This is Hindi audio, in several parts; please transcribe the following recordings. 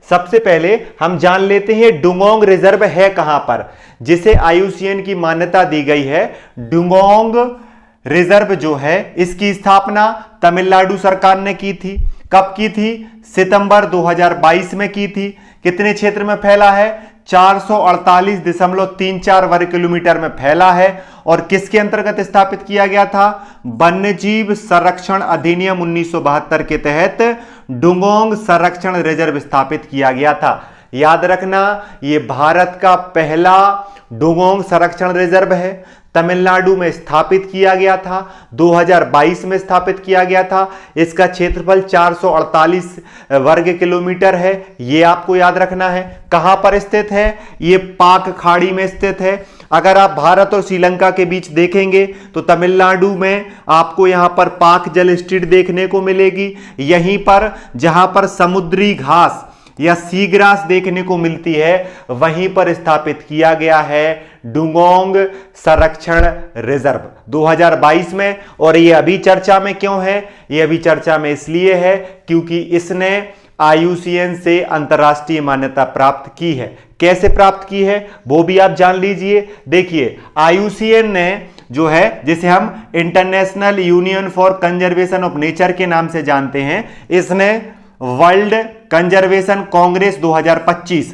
सबसे पहले हम जान लेते हैं डुगोंग रिजर्व है कहां पर, जिसे IUCN की मान्यता दी गई है। डुगोंग रिजर्व जो है इसकी स्थापना तमिलनाडु सरकार ने की थी। कब की थी? सितंबर 2022 में की थी। कितने क्षेत्र में फैला है? 448.34 वर्ग किलोमीटर में फैला है। और किसके अंतर्गत स्थापित किया गया था? वन्यजीव संरक्षण अधिनियम 1972 के तहत डुगोंग संरक्षण रिजर्व स्थापित किया गया था। याद रखना, यह भारत का पहला डुगोंग संरक्षण रिजर्व है। तमिलनाडु में स्थापित किया गया था, 2022 में स्थापित किया गया था। इसका क्षेत्रफल 448 वर्ग किलोमीटर है, यह आपको याद रखना है। कहां पर स्थित है? यह पाक खाड़ी में स्थित है। अगर आप भारत और श्रीलंका के बीच देखेंगे तो तमिलनाडु में आपको यहां पर पाक जल स्ट्रीट देखने को मिलेगी। यहीं पर जहां पर समुद्री घास या सीग्रास देखने को मिलती है, वहीं पर स्थापित किया गया है डुगोंग संरक्षण रिजर्व 2022 में। और यह अभी चर्चा में क्यों है? यह अभी चर्चा में इसलिए है क्योंकि इसने IUCN से अंतर्राष्ट्रीय मान्यता प्राप्त की है। कैसे प्राप्त की है वो भी आप जान लीजिए। देखिए, IUCN ने जो है, जिसे हम international union for conservation of nature के नाम से जानते हैं, इसने वर्ल्ड कंजर्वेशन कांग्रेस 2025,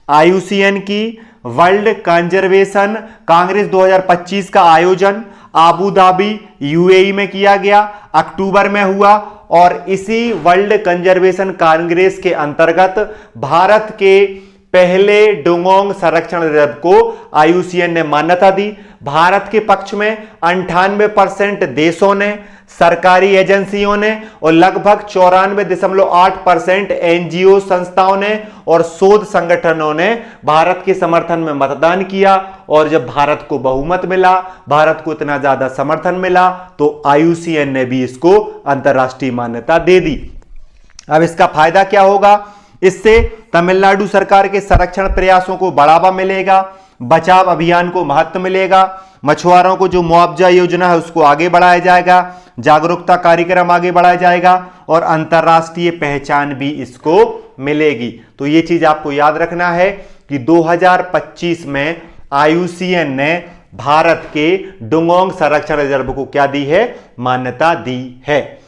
IUCN की वर्ल्ड कंजर्वेशन कांग्रेस 2025 का आयोजन आबू धाबी UAE में किया गया, अक्टूबर में हुआ। और इसी वर्ल्ड कंजर्वेशन कांग्रेस के अंतर्गत भारत के पहले डुगोंग संरक्षण रिजर्व को IUCN ने मान्यता दी। भारत के पक्ष में 98% देशों ने, सरकारी एजेंसियों ने और लगभग 94.8% NGO संस्थाओं ने और शोध संगठनों ने भारत के समर्थन में मतदान किया। और जब भारत को बहुमत मिला, भारत को इतना ज्यादा समर्थन मिला, तो IUCN ने भी इसको अंतर्राष्ट्रीय मान्यता दे दी। अब इसका फायदा क्या होगा? इससे तमिलनाडु सरकार के संरक्षण प्रयासों को बढ़ावा मिलेगा, बचाव अभियान को महत्व मिलेगा, मछुआरों को जो मुआवजा योजना है उसको आगे बढ़ाया जाएगा, जागरूकता कार्यक्रम आगे बढ़ाया जाएगा और अंतर्राष्ट्रीय पहचान भी इसको मिलेगी। तो ये चीज आपको याद रखना है कि 2025 में IUCN ने भारत के डुगोंग संरक्षण रिजर्व को क्या दी है? मान्यता दी है।